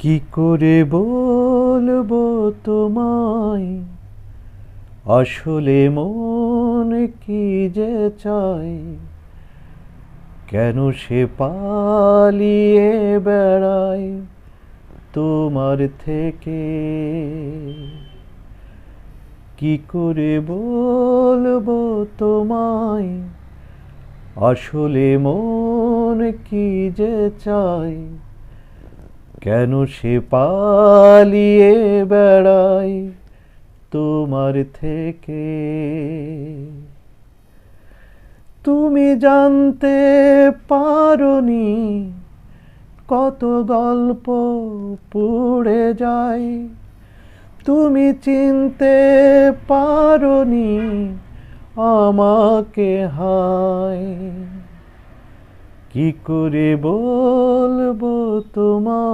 কি করে বলবো তোমায়, আসলে মন কি যে চায়, কেন সে পালিয়ে বেড়ায় তোমার থেকে। কি করে বলবো তোমায়, আসলে মন কি যে চায়, কেন সে পালিয়ে বেড়ায় তোমার থেকে। তুমি জানতে পারোনি কত গল্প পুড়ে যায়, তুমি চিনতে পারোনি আমাকে হায়। কি করে বলবো তোমায়।